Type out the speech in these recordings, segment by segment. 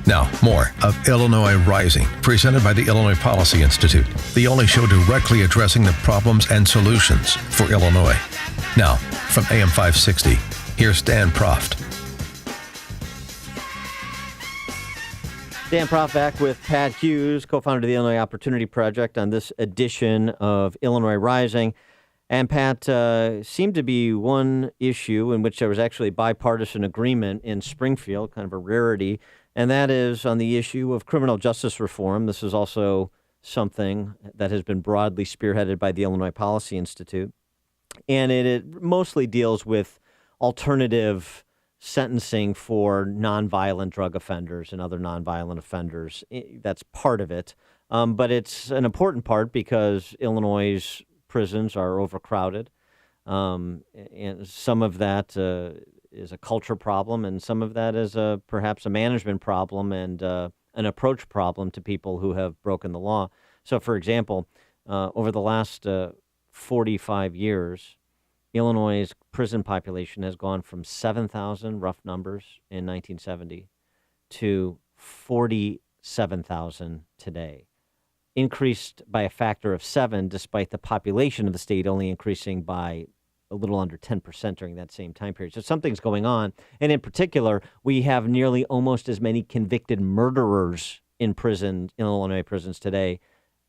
Now, more of Illinois Rising, presented by the Illinois Policy Institute, the only show directly addressing the problems and solutions for Illinois. Now, from AM 560, here's Dan Proft. Dan Proft back with Pat Hughes, co-founder of the Illinois Opportunity Project, on this edition of Illinois Rising. And Pat, seemed to be one issue in which there was actually bipartisan agreement in Springfield, kind of a rarity, and that is on the issue of criminal justice reform. This is also something that has been broadly spearheaded by the Illinois Policy Institute. And it mostly deals with alternative sentencing for nonviolent drug offenders and other nonviolent offenders. That's part of it. But it's an important part because Illinois' prisons are overcrowded. And some of that is a culture problem, and some of that is perhaps a management problem and an approach problem to people who have broken the law. So, for example, over the last 45 years, Illinois' prison population has gone from 7,000, rough numbers, in 1970 to 47,000 today. Increased by a factor of 7, despite the population of the state only increasing by a little under 10% during that same time period. So something's going on. And in particular, we have nearly almost as many convicted murderers in prison, in Illinois prisons today,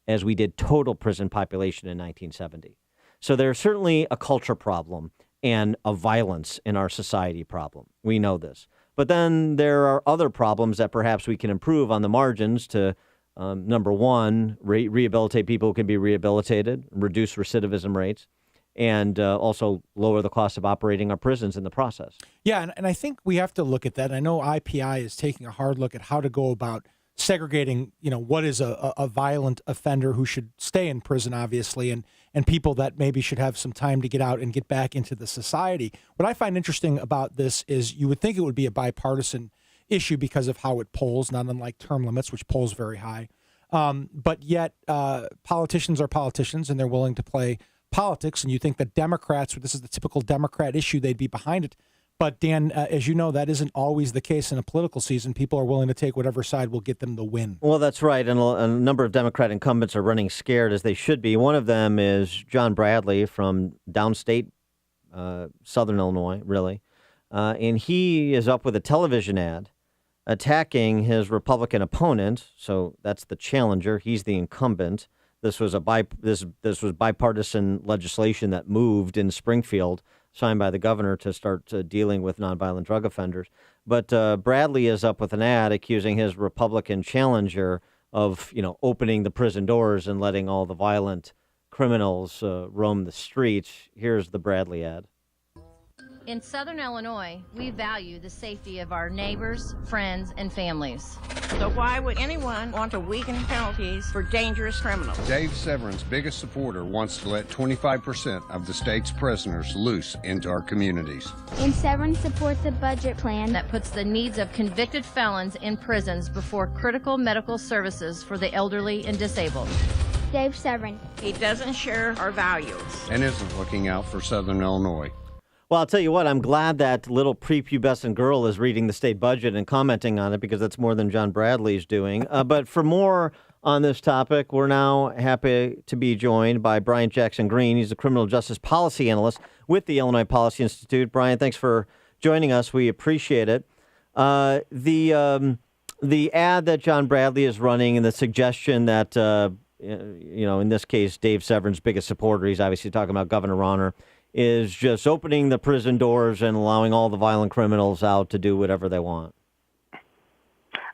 as we did total prison population in 1970. So there's certainly a culture problem and a violence in our society problem. We know this. But then there are other problems that perhaps we can improve on the margins to, number one, rehabilitate people who can be rehabilitated, reduce recidivism rates, and also lower the cost of operating our prisons in the process. Yeah, and I think we have to look at that. I know IPI is taking a hard look at how to go about segregating, what is a violent offender who should stay in prison, obviously, and people that maybe should have some time to get out and get back into the society. What I find interesting about this is you would think it would be a bipartisan issue because of how it polls, not unlike term limits, which polls very high. But yet politicians are politicians, and they're willing to play politics, and you think that Democrats, this is the typical Democrat issue, they'd be behind it. But Dan, as you know, that isn't always the case in a political season. People are willing to take whatever side will get them the win. Well, that's right. And a number of Democrat incumbents are running scared, as they should be. One of them is John Bradley from downstate southern Illinois, really. And he is up with a television ad attacking his Republican opponent. So that's the challenger. He's the incumbent. This was this was bipartisan legislation that moved in Springfield, signed by the governor to start dealing with nonviolent drug offenders. But Bradley is up with an ad accusing his Republican challenger of, opening the prison doors and letting all the violent criminals roam the streets. Here's the Bradley ad. In Southern Illinois, we value the safety of our neighbors, friends, and families. So why would anyone want to weaken penalties for dangerous criminals? Dave Severin's biggest supporter wants to let 25% of the state's prisoners loose into our communities. And Severin supports a budget plan that puts the needs of convicted felons in prisons before critical medical services for the elderly and disabled. Dave Severin. He doesn't share our values. And isn't looking out for Southern Illinois. Well, I'll tell you what, I'm glad that little prepubescent girl is reading the state budget and commenting on it, because that's more than John Bradley's doing. But for more on this topic, we're now happy to be joined by Brian Jackson Green. He's a criminal justice policy analyst with the Illinois Policy Institute. Brian, thanks for joining us. We appreciate it. The ad that John Bradley is running and the suggestion that, in this case, Dave Severin's biggest supporter, he's obviously talking about Governor Rauner, is just opening the prison doors and allowing all the violent criminals out to do whatever they want.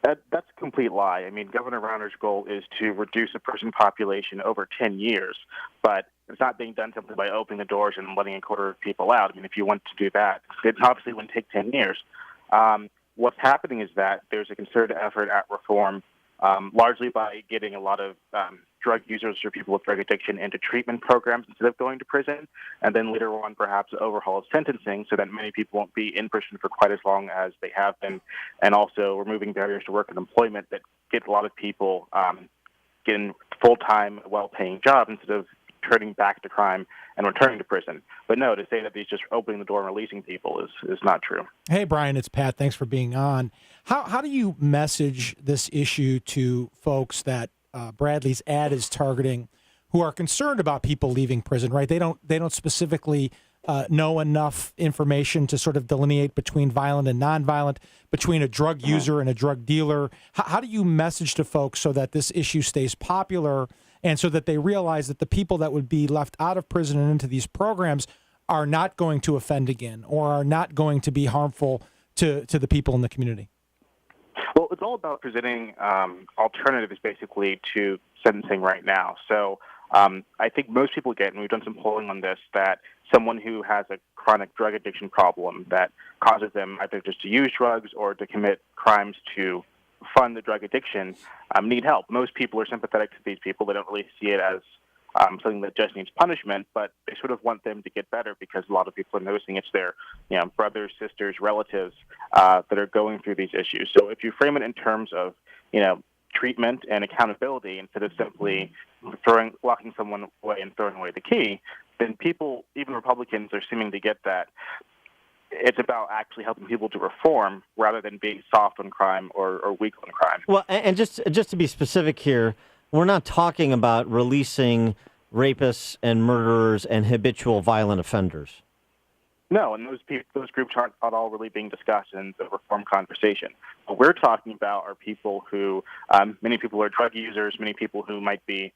That's a complete lie. I mean, Governor Rauner's goal is to reduce the prison population over 10 years, but it's not being done simply by opening the doors and letting a quarter of people out. I mean, if you want to do that, it obviously wouldn't take 10 years. What's happening is that there's a concerted effort at reform, largely by getting a lot of drug users or people with drug addiction into treatment programs instead of going to prison, and then later on perhaps overhaul of sentencing so that many people won't be in prison for quite as long as they have been, and also removing barriers to work and employment that get a lot of people getting full-time, well-paying jobs instead of turning back to crime and returning to prison. But no, to say that he's just opening the door and releasing people is not true. Hey, Brian, it's Pat. Thanks for being on. How do you message this issue to folks that Bradley's ad is targeting, who are concerned about people leaving prison? Right? They don't specifically know enough information to sort of delineate between violent and nonviolent, between a drug user and a drug dealer. How do you message to folks so that this issue stays popular and so that they realize that the people that would be left out of prison and into these programs are not going to offend again or are not going to be harmful to the people in the community? Well, it's all about presenting alternatives, basically, to sentencing right now. So I think most people get, and we've done some polling on this, that someone who has a chronic drug addiction problem that causes them either just to use drugs or to commit crimes to fund the drug addiction need help. Most people are sympathetic to these people. They don't really see it as something that just needs punishment, but they sort of want them to get better because a lot of people are noticing it's their brothers, sisters, relatives that are going through these issues. So if you frame it in terms of treatment and accountability instead of simply locking someone away and throwing away the key, then people, even Republicans, are seeming to get that. It's about actually helping people to reform rather than being soft on crime or weak on crime. Well, and just to be specific here, we're not talking about releasing rapists and murderers and habitual violent offenders. No, and those groups aren't at all really being discussed in the reform conversation. What we're talking about are people who, many people are drug users, many people who might be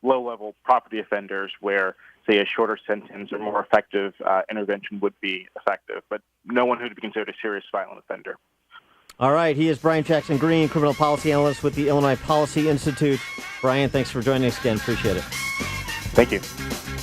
low-level property offenders where, say, a shorter sentence or more effective intervention would be effective, but no one who would be considered a serious violent offender. All right, he is Brian Jackson Green, criminal policy analyst with the Illinois Policy Institute. Brian, thanks for joining us again. Appreciate it. Thank you.